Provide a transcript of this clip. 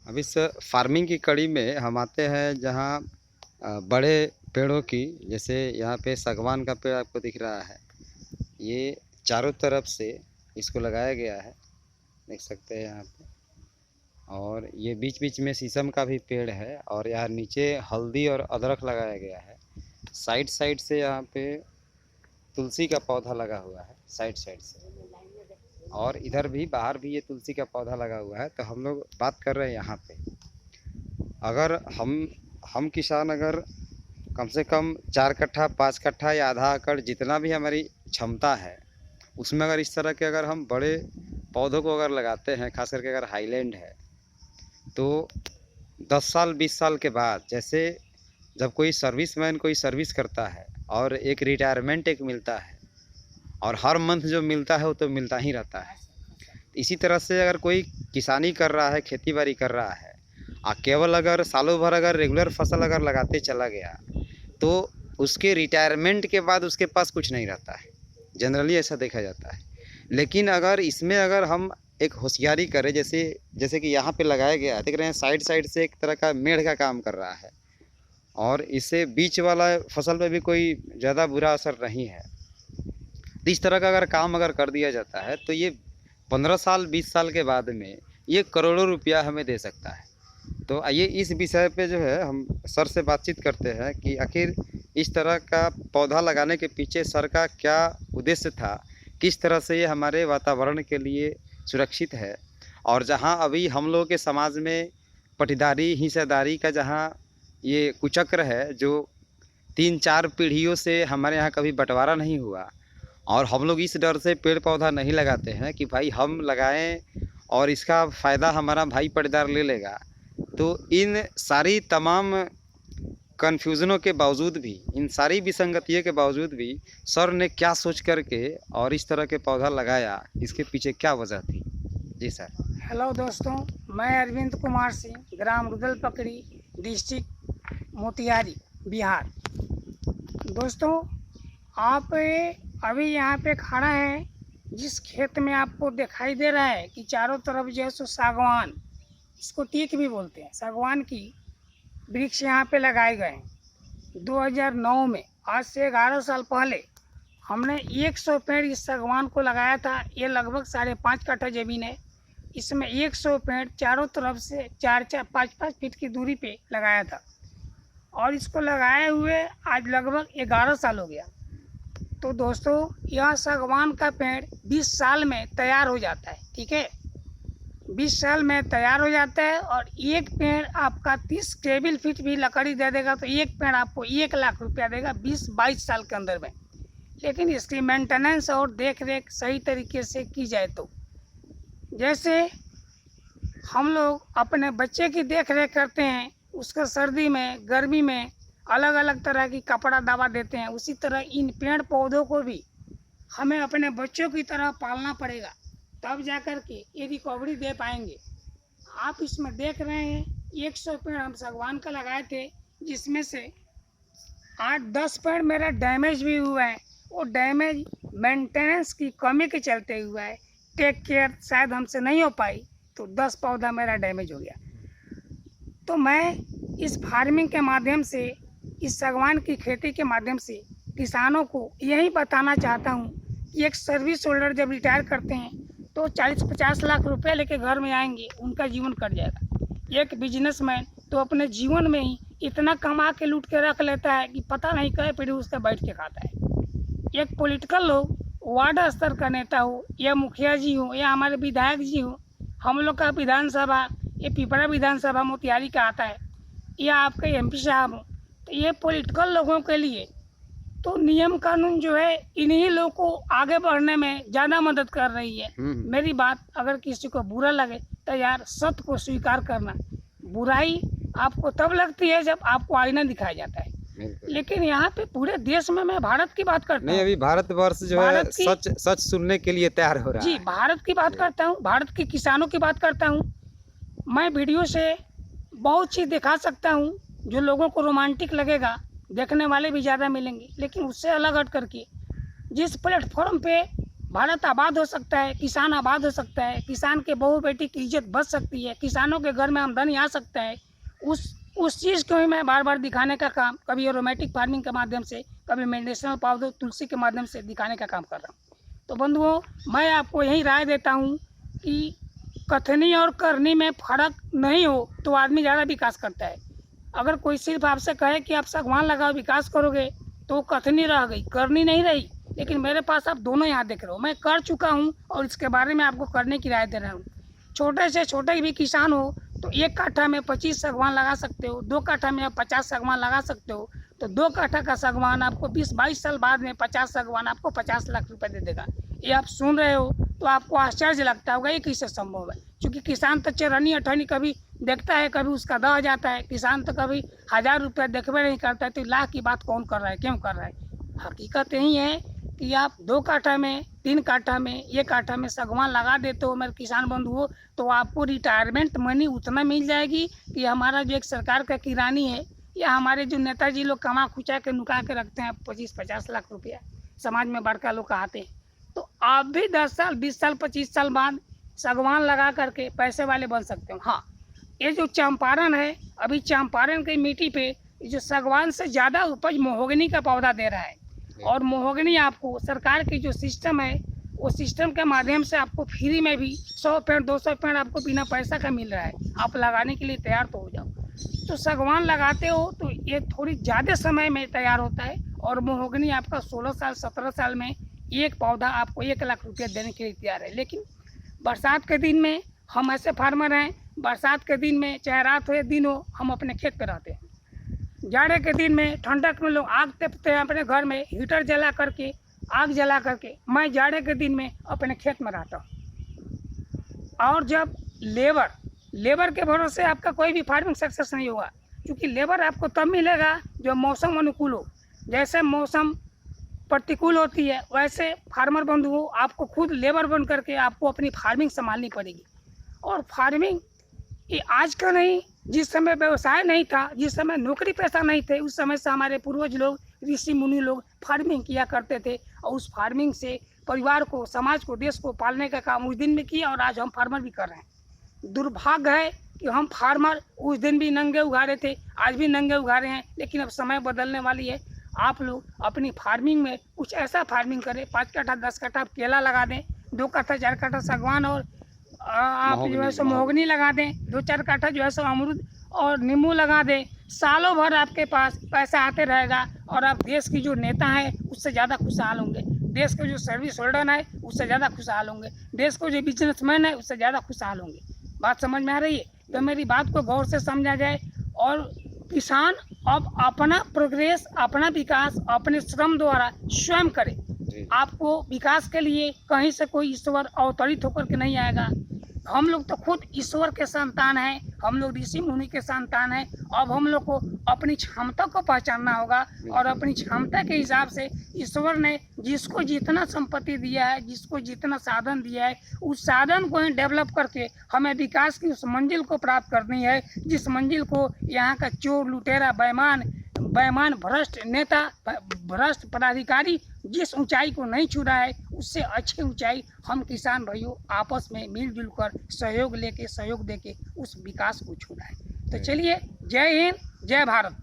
अब इस फार्मिंग की कड़ी में हम आते हैं जहाँ बड़े पेड़ों की, जैसे यहाँ पे सागवान का पेड़ आपको दिख रहा है। ये चारों तरफ से इसको लगाया गया है, देख सकते हैं यहाँ पे। और ये बीच बीच में शीशम का भी पेड़ है और यहाँ नीचे हल्दी और अदरक लगाया गया है। साइड साइड से यहाँ पे तुलसी का पौधा लगा हुआ है, साइड साइड से। और इधर भी बाहर भी ये तुलसी का पौधा लगा हुआ है। तो हम लोग बात कर रहे हैं यहाँ पे, अगर हम किसान अगर कम से कम 4 कट्ठा 5 कट्ठा या आधा एकड़ जितना भी हमारी क्षमता है, उसमें अगर इस तरह के अगर हम बड़े पौधों को अगर लगाते हैं, खास करके अगर हाईलैंड है, तो 10 साल 20 साल के बाद, जैसे जब कोई सर्विसमैन कोई सर्विस करता है और एक रिटायरमेंट एक मिलता है और हर मंथ जो मिलता है वो तो मिलता ही रहता है, इसी तरह से अगर कोई किसानी कर रहा है, खेती बाड़ी कर रहा है और केवल अगर सालों भर अगर रेगुलर फसल अगर लगाते चला गया, तो उसके रिटायरमेंट के बाद उसके पास कुछ नहीं रहता है। जनरली ऐसा देखा जाता है। लेकिन अगर इसमें अगर हम एक होशियारी करें, जैसे कि यहाँ पे लगाया गया है, देख रहे हैं साइड साइड से एक तरह का मेढ़ का काम कर रहा है और इससे बीच वाला फसल पे भी कोई ज़्यादा बुरा असर नहीं है। तो इस तरह का अगर काम अगर कर दिया जाता है तो ये 15 साल 20 साल के बाद में ये करोड़ों रुपया हमें दे सकता है। तो आइए इस विषय पे जो है हम सर से बातचीत करते हैं कि आखिर इस तरह का पौधा लगाने के पीछे सर का क्या उद्देश्य था, किस तरह से ये हमारे वातावरण के लिए सुरक्षित है। और जहां अभी हम लोगों के समाज में पटीदारी हिस्सेदारी का जहां ये कुचक्र है, जो 3-4 पीढ़ियों से हमारे यहाँ कभी बंटवारा नहीं हुआ, और हम लोग इस डर से पेड़ पौधा नहीं लगाते हैं कि भाई हम लगाएं और इसका फ़ायदा हमारा भाई पटीदार ले लेगा। तो इन सारी तमाम कन्फ्यूज़नों के बावजूद भी, इन सारी विसंगतियों के बावजूद भी सर ने क्या सोच करके और इस तरह के पौधा लगाया, इसके पीछे क्या वजह थी? जी सर। हेलो दोस्तों, मैं अरविंद कुमार सिंह, ग्राम रुदल पकड़ी, डिस्ट्रिक्ट मोतिहारी, बिहार। दोस्तों, आप अभी यहाँ पे खड़ा है, जिस खेत में आपको दिखाई दे रहा है कि चारों तरफ जो है सो सागवान, इसको टीक भी बोलते हैं, सागवान की वृक्ष यहाँ पे लगाए गए हैं। 2009 में, आज से 11 साल पहले हमने 100 पेड़ इस सागवान को लगाया था। ये लगभग 5.5 कट्ठा ज़मीन है। इसमें 100 पेड़ चारों तरफ से 4-5 फीट की दूरी पे लगाया था और इसको लगाए हुए आज लगभग 11 साल हो गया। तो दोस्तों, यह सागवान का पेड़ 20 साल में तैयार हो जाता है, ठीक है। 20 साल में तैयार हो जाता है और एक पेड़ आपका 30 टेबल फीट भी लकड़ी दे देगा, तो एक पेड़ आपको 1 लाख रुपया देगा 20-22 साल के अंदर में। लेकिन इसकी मेंटेनेंस और देख रेख सही तरीके से की जाए तो, जैसे हम लोग अपने बच्चे की देख रेख करते हैं, उसको सर्दी में गर्मी में अलग अलग तरह की कपड़ा दवा देते हैं, उसी तरह इन पेड़ पौधों को भी हमें अपने बच्चों की तरह पालना पड़ेगा, तब जाकर के ये रिकवरी दे पाएंगे। आप इसमें देख रहे हैं 100 पेड़ हम सागवान का लगाए थे, जिसमें से 8-10 पेड़ मेरा डैमेज भी हुआ है। वो डैमेज मेंटेनेंस की कमी के चलते हुआ है, टेक केयर शायद हमसे नहीं हो पाई, तो 10 पौधा मेरा डैमेज हो गया। तो मैं इस फार्मिंग के माध्यम से, इस सागवान की खेती के माध्यम से किसानों को यही बताना चाहता हूँ कि एक सर्विस होल्डर जब रिटायर करते हैं तो 40-50 लाख रुपए लेके घर में आएंगे, उनका जीवन कट जाएगा। एक बिजनेसमैन तो अपने जीवन में ही इतना कमा के लूट के रख लेता है कि पता नहीं कई पीढ़ी उसका बैठ के खाता है। एक पॉलिटिकल लोग, वार्ड स्तर का नेता हो या मुखिया जी हो या हमारे विधायक जी हो, हम लोग का विधानसभा, ये पिपरा विधानसभा मोतिहारी का आता है, या आपके MP साहब हो, तो ये पॉलिटिकल लोगों के लिए तो नियम कानून जो है इन्हीं लोगों को आगे बढ़ने में ज़्यादा मदद कर रही है। मेरी बात अगर किसी को बुरा लगे तो यार सत्य को स्वीकार करना। बुराई आपको तब लगती है जब आपको आईना दिखाया जाता है, लेकिन यहाँ पे पूरे देश में, मैं भारत की बात करता हूँ। नहीं, अभी भारतवर्ष जो है सच सुनने के लिए तैयार हो रहा है। जी, भारत की बात करता हूँ, भारत के किसानों की बात करता हूँ। मैं वीडियो से बहुत चीज़ दिखा सकता हूँ जो लोगों को रोमांटिक लगेगा, देखने वाले भी ज़्यादा मिलेंगे, लेकिन उससे अलग हट करके जिस प्लेटफॉर्म पे भारत आबाद हो सकता है, किसान आबाद हो सकता है, किसान के बहू बेटी की इज्जत बच सकती है, किसानों के घर में आमदनी आ सकता है। उस चीज़ को ही मैं बार बार दिखाने का काम, कभी एरोमेटिक फार्मिंग के माध्यम से, कभी मेडिसिनल पौधों तुलसी के माध्यम से दिखाने का काम कर रहा हूँ। तो बंधुओं, मैं आपको यही राय देता हूँ कि कथनी और करनी में फ़र्क नहीं हो तो आदमी ज़्यादा विकास करता है। अगर कोई सिर्फ आपसे कहे कि आप सागवान लगाओ विकास करोगे, तो कथनी रह गई, करनी नहीं रही। लेकिन मेरे पास आप दोनों यहाँ देख रहे हो, मैं कर चुका हूँ और इसके बारे में आपको करने की राय दे रहा हूँ। छोटे से छोटे भी किसान हो तो 1 काठा में 25 सागवान लगा सकते हो, 2 काठा में आप 50 सागवान लगा सकते हो। तो 2 काठा का सागवान आपको 20-22 साल बाद में 50 सागवान आपको 50 लाख रुपए दे देगा। ये आप सुन रहे हो तो आपको आश्चर्य लगता होगा ये कैसे संभव है। क्योंकि किसान तो चरनी अठनी कभी देखता है, कभी उसका दह जाता है। किसान तो कभी 1000 रुपये देखबे नहीं करता है, तो लाख की बात कौन कर रहा है, क्यों कर रहा है। हकीकत यही है कि आप 2 काठा में, 3 काठा में, 1 काठा में सागवान लगा देते हो मेरे किसान बंधुओं, तो आपको रिटायरमेंट मनी उतना मिल जाएगी कि हमारा जो एक सरकार का किरानी है या हमारे जो नेताजी लोग कमा खुचा के नुका के रखते हैं 25-50 लाख रुपया समाज में बड़का लोग आते हैं, तो आप भी 10 साल, 20 साल, 25 साल बाद सागवान लगा करके पैसे वाले बन सकते हो। हाँ, ये जो चंपारण है, अभी चंपारण की मिट्टी पे जो सागवान से ज़्यादा उपज महोगनी का पौधा दे रहा है। और महोगनी आपको सरकार की जो सिस्टम है, वो सिस्टम के माध्यम से आपको फ्री में भी 100 पेड़ 200 पेड़ आपको बिना पैसा का मिल रहा है। आप लगाने के लिए तैयार तो हो जाओ। तो सागवान लगाते हो तो ये थोड़ी ज़्यादा समय में तैयार होता है, और महोगनी आपका 16 साल 17 साल में एक पौधा आपको 1 लाख रुपया देने के लिए तैयार है। लेकिन बरसात के दिन में हम ऐसे फार्मर हैं, बरसात के दिन में चाहे रात हो या दिन हो, हम अपने खेत पे रहते हैं। जाड़े के दिन में, ठंडक में लोग आग तपते हैं अपने घर में, हीटर जला करके, आग जला करके। मैं जाड़े के दिन में अपने खेत में रहता हूँ। और जब लेबर के भरोसे आपका कोई भी फार्मिंग सक्सेस नहीं होगा, क्योंकि लेबर आपको तब मिलेगा जब मौसम अनुकूल हो। जैसे मौसम प्रतिकूल होती है, वैसे फार्मर बंधुओं आपको खुद लेबर बन करके आपको अपनी फार्मिंग संभालनी पड़ेगी। और फार्मिंग ये आज का नहीं, जिस समय व्यवसाय नहीं था, जिस समय नौकरी पैसा नहीं थे, उस समय से हमारे पूर्वज लोग, ऋषि मुनि लोग फार्मिंग किया करते थे। और उस फार्मिंग से परिवार को, समाज को, देश को पालने का काम उस दिन में किया, और आज हम फार्मर भी कर रहे हैं। दुर्भाग्य है कि हम फार्मर उस दिन भी नंगे उगाड़े थे, आज भी नंगे उगाड़े हैं। लेकिन अब समय बदलने वाली है। आप लोग अपनी फार्मिंग में कुछ ऐसा फार्मिंग करें, 5 काठा 10 काठा केला लगा दें, 2 काठा 4 काठा सागवान, और आप जो है सो महोगनी लगा दें, 2-4 काठा जो है सो अमरूद और नींबू लगा दें। सालों भर आपके पास पैसा आते रहेगा, और आप देश की जो नेता हैं उससे ज़्यादा खुशहाल होंगे, देश के जो सर्विस होल्डर है उससे ज़्यादा खुशहाल होंगे, देश को जो बिजनेसमैन है उससे ज़्यादा खुशहाल होंगे। बात समझ में आ रही है? तो मेरी बात को गौर से समझा जाए। और किसान अब अपना प्रोग्रेस, अपना विकास अपने श्रम द्वारा स्वयं करे। आपको विकास के लिए कहीं से कोई ईश्वर अवतरित होकर के नहीं आएगा। हम लोग तो खुद ईश्वर के संतान हैं, हम लोग ऋषि मुनि के संतान हैं। अब हम लोग को अपनी क्षमता को पहचानना होगा, और अपनी क्षमता के हिसाब से ईश्वर ने जिसको जितना संपत्ति दिया है, जिसको जितना साधन दिया है, उस साधन को ही डेवलप करके हमें विकास की उस मंजिल को प्राप्त करनी है, जिस मंजिल को यहाँ का चोर, लुटेरा, बेईमान, भ्रष्ट नेता, भ्रष्ट पदाधिकारी जिस ऊंचाई को नहीं छू रहा है, उससे अच्छी ऊंचाई हम किसान भाइयों आपस में मिलजुल कर सहयोग लेके, सहयोग देके उस विकास को छूना है। तो चलिए, जय हिंद, जय भारत।